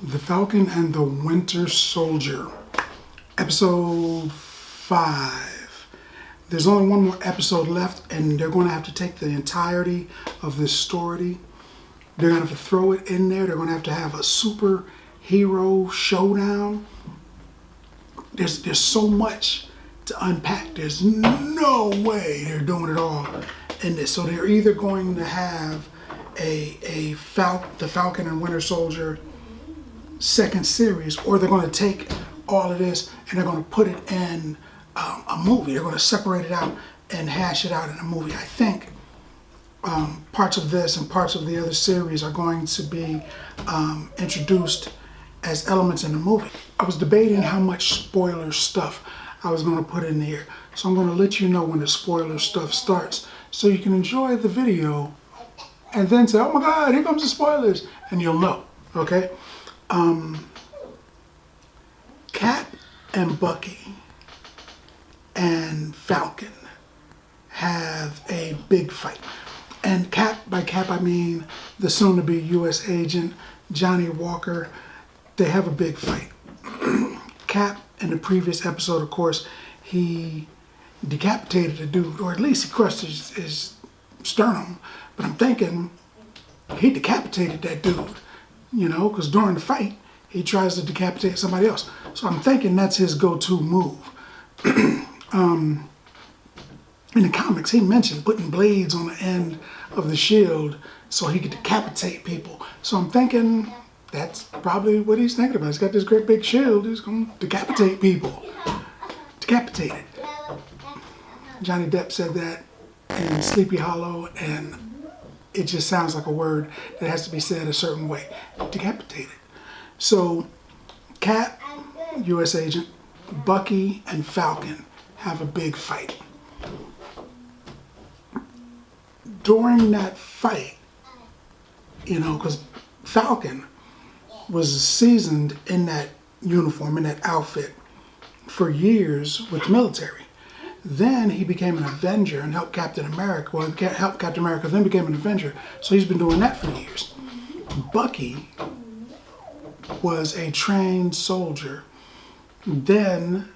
The Falcon and the Winter Soldier, Episode 5. There's only one more episode left, and they're going to have to take the entirety of this story. They're going to have to throw it in there. They're going to have a superhero showdown. There's so much to unpack. There's no way they're doing it all in this. So they're either going to have the Falcon and Winter Soldier second series, or they're going to take all of this and they're going to put it in a movie. They're going to separate it out and hash it out in a movie. I think parts of this and parts of the other series are going to be introduced as elements in the movie. I was debating how much spoiler stuff I was going to put in here, so I'm going to let you know when the spoiler stuff starts so you can enjoy the video and then say, oh my god, here comes the spoilers, and you'll know, okay? Cap and Bucky and Falcon have a big fight. And by Cap I mean the soon-to-be U.S. agent, Johnny Walker. They have a big fight. Cap, in the previous episode, of course, he decapitated a dude, or at least he crushed his sternum. But I'm thinking he decapitated that dude, you know, because during the fight, he tries to decapitate somebody else. So I'm thinking that's his go-to move. In the comics, he mentioned putting blades on the end of the shield so he could decapitate people. So I'm thinking that's probably what he's thinking about. He's got this great big shield. He's going to decapitate people. Decapitated. Johnny Depp said that in Sleepy Hollow, and it just sounds like a word that has to be said a certain way. Decapitated. So, Cap, U.S. agent, Bucky, and Falcon have a big fight. During that fight, you know, because Falcon was seasoned in that uniform, in that outfit, for years with the military. Then he became an Avenger and helped Captain America. Well, he helped Captain America, then became an Avenger. So he's been doing that for years. Bucky was a trained soldier. Then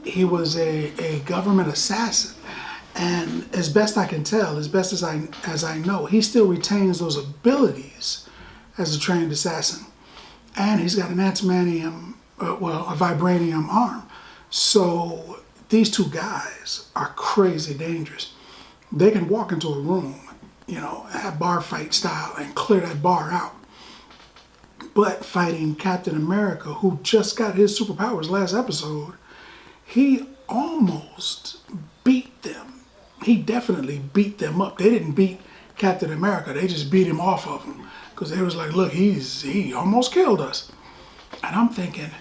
he was a government assassin. And as best I can tell, as best as I know, he still retains those abilities as a trained assassin. And he's got an adamantium, a vibranium arm. So these two guys are crazy dangerous. They can walk into a room, you know, at bar fight style and clear that bar out. But fighting Captain America, who just got his superpowers last episode, he almost beat them. He definitely beat them up. They didn't beat Captain America. They just beat him off of him. Because they was like, look, he almost killed us. And I'm thinking,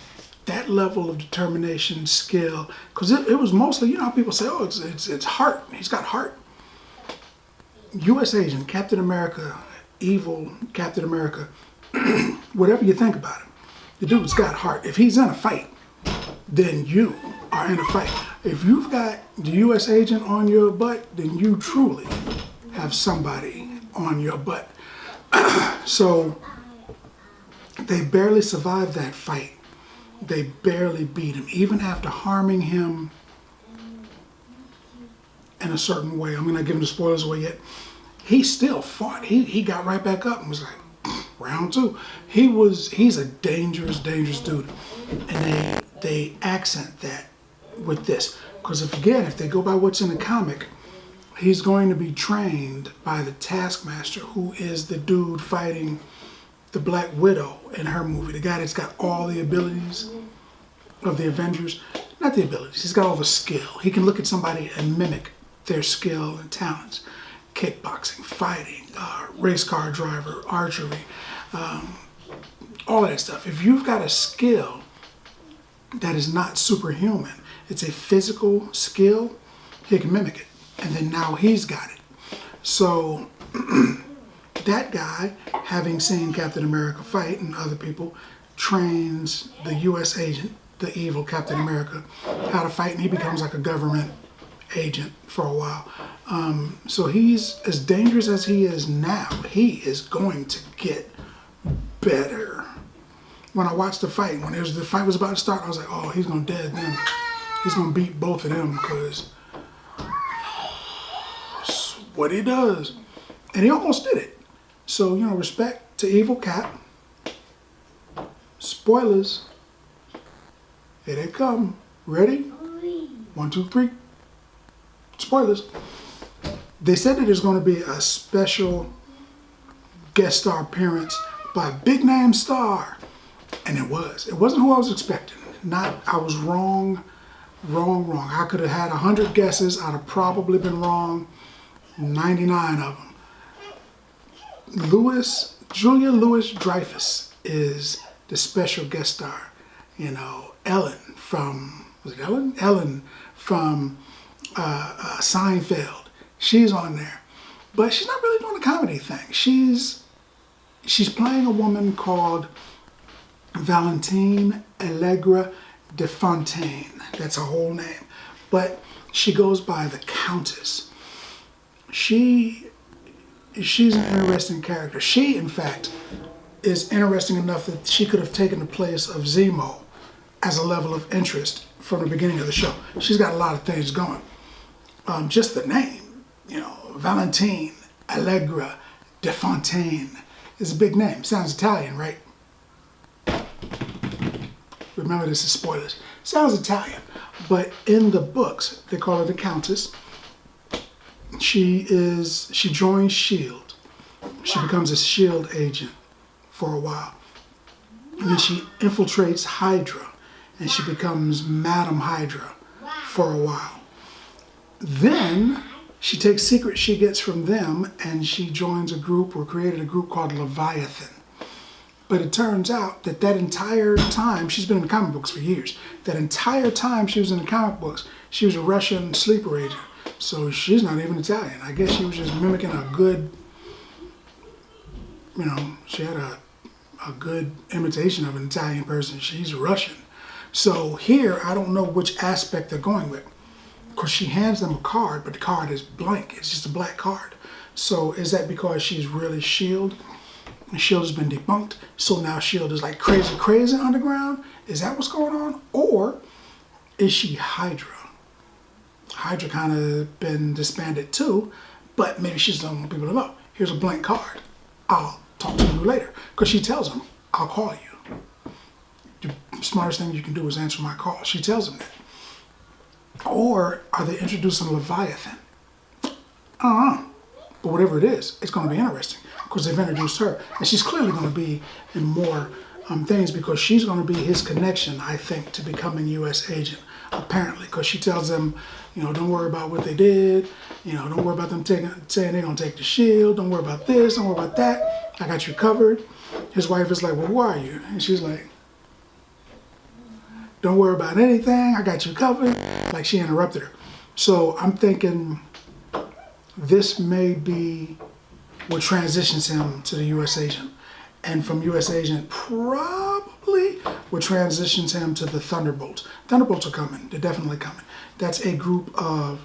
that level of determination, skill, because it was mostly, you know how people say, oh, it's heart. He's got heart. U.S. agent, Captain America, evil Captain America, whatever you think about him, the dude's got heart. If he's in a fight, then you are in a fight. If you've got the U.S. agent on your butt, then you truly have somebody on your butt. So they barely survived that fight. They barely beat him, even after harming him in a certain way. I'm not giving the spoilers away yet. He still fought. He got right back up and was like, round two. He's a dangerous dude. And they accent that with this. Because if they go by what's in the comic, he's going to be trained by the Taskmaster, who is the dude fighting the Black Widow in her movie. The guy that's got all the abilities of the Avengers. Not the abilities, he's got all the skill. He can look at somebody and mimic their skill and talents. Kickboxing, fighting, race car driver, archery, all that stuff. If you've got a skill that is not superhuman, it's a physical skill, he can mimic it. And then now he's got it. So that guy, having seen Captain America fight and other people, trains the U.S. agent, the evil Captain America, how to fight, and he becomes like a government agent for a while. So he's as dangerous as he is now. He is going to get better. When I watched the fight, when the fight was about to start, I was like, oh, he's gonna dead them. He's gonna beat both of them because that's what he does. And he almost did it. So, respect to Evil Cat. Spoilers. Here they come. Ready? 1, 2, 3. Spoilers. They said that there's going to be a special guest star appearance by a big name star. And it was. It wasn't who I was expecting. I was wrong. I could have had 100 guesses. I'd have probably been wrong 99 of them. Julia Louis-Dreyfus is the special guest star. Ellen from, was it Ellen? Ellen from Seinfeld. She's on there. But she's not really doing the comedy thing. She's playing a woman called Valentine Allegra de Fontaine. That's her whole name. But she goes by the Countess. She's an interesting character. She, in fact, is interesting enough that she could have taken the place of Zemo as a level of interest from the beginning of the show. She's got a lot of things going. Just the name, Valentine Allegra de Fontaine is a big name. Sounds Italian, right? Remember, this is spoilers. Sounds Italian. But in the books, they call her the Countess. She joins S.H.I.E.L.D. She becomes a S.H.I.E.L.D. agent for a while. And then she infiltrates Hydra. And she becomes Madam Hydra for a while. Then she takes secrets she gets from them and she joins created a group called Leviathan. But it turns out that entire time, she's been in the comic books for years, that entire time she was in the comic books, she was a Russian sleeper agent. So she's not even Italian. I guess she was just mimicking a good, she had a good imitation of an Italian person. She's Russian. So here, I don't know which aspect they're going with. Of course, she hands them a card, but the card is blank. It's just a black card. So is that because she's really S.H.I.E.L.D.? And S.H.I.E.L.D. has been debunked. So now S.H.I.E.L.D. is like crazy underground? Is that what's going on? Or is she Hydra? Hydra kind of been disbanded too, but maybe she just don't want people to know. Here's a blank card. I'll talk to you later. Because she tells them, I'll call you. The smartest thing you can do is answer my call. She tells them that. Or are they introducing Leviathan? I don't know. But whatever it is, it's going to be interesting because they've introduced her. And she's clearly going to be in more things because she's going to be his connection, I think, to becoming U.S. agent, apparently. Because she tells them, don't worry about what they did. Don't worry about them saying they're going to take the shield. Don't worry about this. Don't worry about that. I got you covered. His wife is like, well, who are you? And she's like, don't worry about anything. I got you covered. Like she interrupted her. So I'm thinking this may be what transitions him to the U.S. agent. And from U.S. agent, probably what transitions him to the Thunderbolts. Thunderbolts are coming. They're definitely coming. That's a group of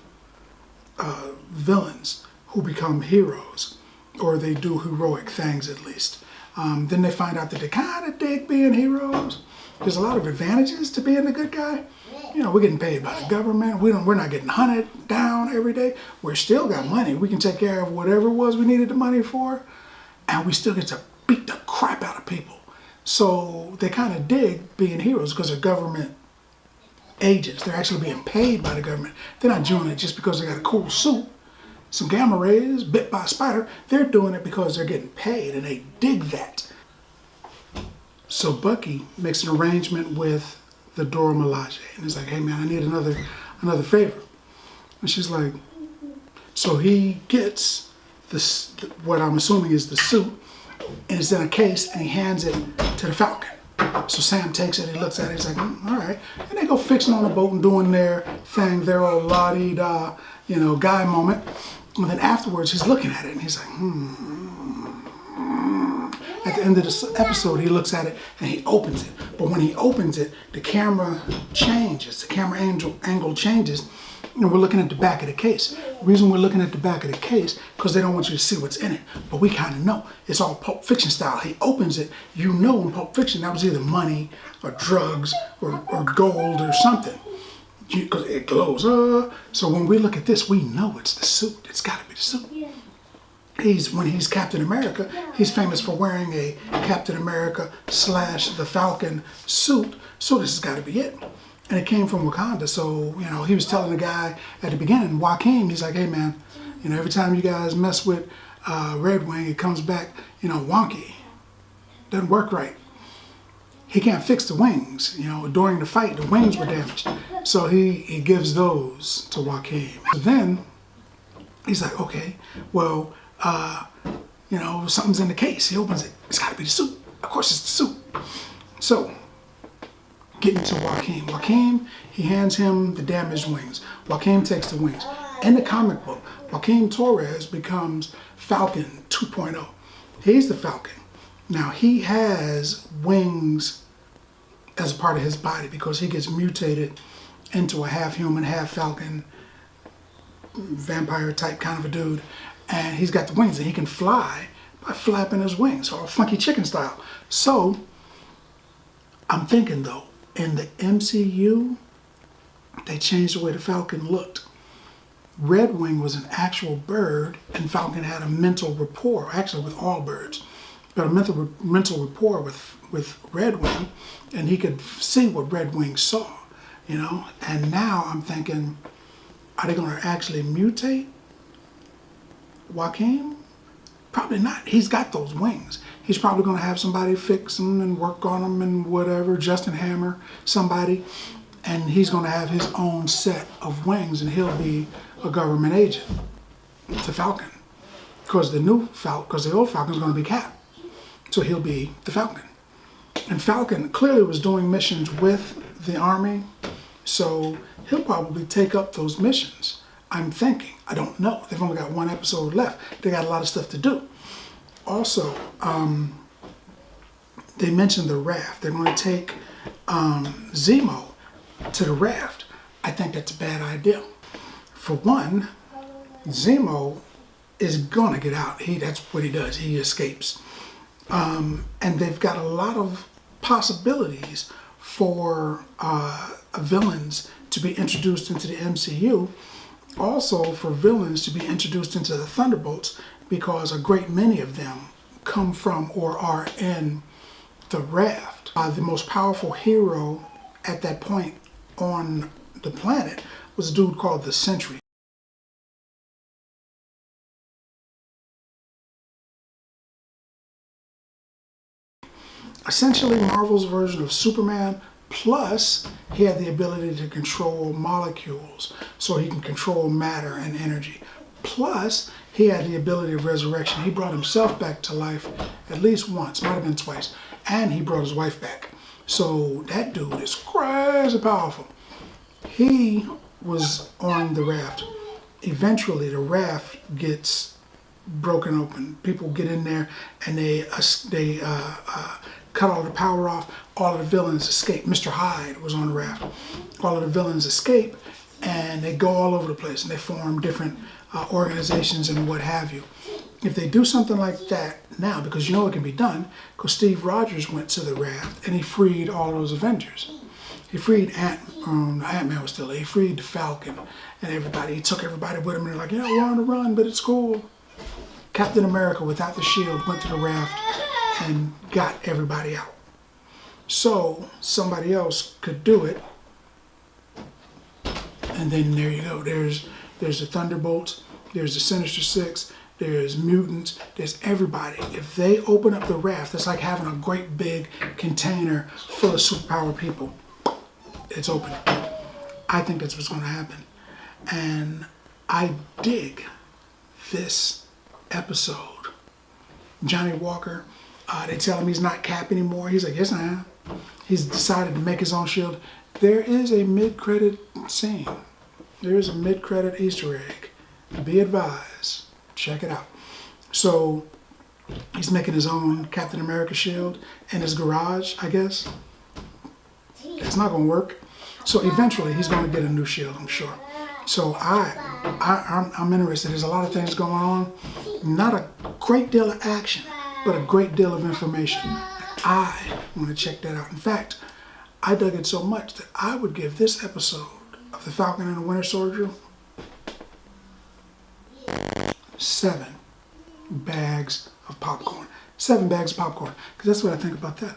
villains who become heroes. Or they do heroic things, at least. Then they find out that they kind of dig being heroes. There's a lot of advantages to being a good guy. We're getting paid by the government. We're not getting hunted down every day. We still got money. We can take care of whatever it was we needed the money for. And we still get to beat the crap out of people. So they kind of dig being heroes because they're government agents. They're actually being paid by the government. They're not doing it just because they got a cool suit, some gamma rays, bit by a spider. They're doing it because they're getting paid and they dig that. So Bucky makes an arrangement with the Dora Milaje. And he's like, hey man, I need another favor. And she's like, so he gets this, what I'm assuming is the suit, and it's in a case, and he hands it to the Falcon. So Sam takes it, he looks at it, he's like, all right. And they go fixing on the boat and doing their thing, their old la-di-da, guy moment. And then afterwards, he's looking at it, and he's like, At the end of this episode, he looks at it and he opens it. But when he opens it, the camera changes. The camera angle changes. And we're looking at the back of the case. The reason we're looking at the back of the case, because they don't want you to see what's in it. But we kind of know. It's all Pulp Fiction style. He opens it. You know in Pulp Fiction that was either money or drugs or gold or something. Because it glows. So when we look at this, we know it's the suit. It's got to be the suit. When he's Captain America, he's famous for wearing a Captain America / the Falcon suit. So this has got to be it. And it came from Wakanda. So, he was telling the guy at the beginning, Joaquin, he's like, hey man, every time you guys mess with Red Wing, it comes back, wonky. Doesn't work right. He can't fix the wings. During the fight, the wings were damaged. So he gives those to Joaquin. So then he's like, okay, well, something's in the case. He opens it. It's got to be the suit. Of course it's the suit. So, getting to Joaquin. Joaquin, he hands him the damaged wings. Joaquin takes the wings. In the comic book, Joaquin Torres becomes Falcon 2.0. He's the Falcon. Now, he has wings as a part of his body because he gets mutated into a half-human, half-Falcon, vampire type kind of a dude. And he's got the wings and he can fly by flapping his wings, or funky chicken style. So, I'm thinking though, in the MCU, they changed the way the Falcon looked. Red Wing was an actual bird, and Falcon had a mental rapport, actually with all birds, but a mental rapport with Red Wing, and he could see what Red Wing saw, And now I'm thinking, are they going to actually mutate Joaquin? Probably not. He's got those wings. He's probably going to have somebody fix them and work on them and whatever, Justin Hammer, somebody, and he's going to have his own set of wings, and he'll be a government agent to Falcon, because the old Falcon's going to be Cap, so he'll be the Falcon. And Falcon clearly was doing missions with the army, so he'll probably take up those missions. I'm thinking. I don't know. They've only got one episode left. They got a lot of stuff to do. Also, they mentioned the Raft. They're going to take Zemo to the Raft. I think that's a bad idea. For one, Zemo is going to get out. That's what he does. He escapes. And they've got a lot of possibilities for villains to be introduced into the MCU. Also for villains to be introduced into the Thunderbolts, because a great many of them come from or are in the Raft. The most powerful hero at that point on the planet was a dude called the Sentry. Essentially Marvel's version of Superman, plus he had the ability to control molecules, so he can control matter and energy. Plus, he had the ability of resurrection. He brought himself back to life at least once, might have been twice, and he brought his wife back. So that dude is crazy powerful. He was on the Raft. Eventually, the Raft gets broken open. People get in there and they cut all the power off. All of the villains escape. Mr. Hyde was on the Raft. All of the villains escape, and they go all over the place, and they form different organizations and what have you. If they do something like that now, because it can be done, because Steve Rogers went to the Raft and he freed all those Avengers. He freed Ant-Man was still there. He freed the Falcon and everybody. He took everybody with him, and they're like, we're on the run, but it's cool. Captain America, without the shield, went to the Raft and got everybody out. So somebody else could do it, and then there you go. There's the Thunderbolts, there's the Sinister Six, there's mutants, there's everybody. If they open up the Raft, it's like having a great big container full of superpowered people. It's open. I think that's what's going to happen. And I dig this episode. Johnny Walker, they tell him he's not Cap anymore. He's like, yes, I am. He's decided to make his own shield. There is a mid-credit scene. There is a mid-credit Easter egg. Be advised. Check it out. So he's making his own Captain America shield in his garage, I guess. It's not going to work. So eventually he's going to get a new shield, I'm sure. So I'm interested. There's a lot of things going on. Not a great deal of action, but a great deal of information. I want to check that out. In fact, I dug it so much that I would give this episode of The Falcon and the Winter Soldier 7 bags of popcorn. 7 bags of popcorn, because that's what I think about that.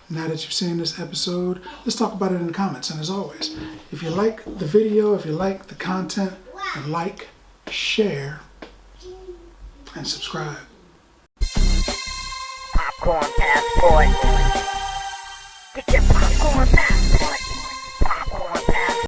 Now that you've seen this episode, let's talk about it in the comments. And as always, if you like the video, if you like the content, like, share, and subscribe. Popcorn passport. Get your popcorn passport.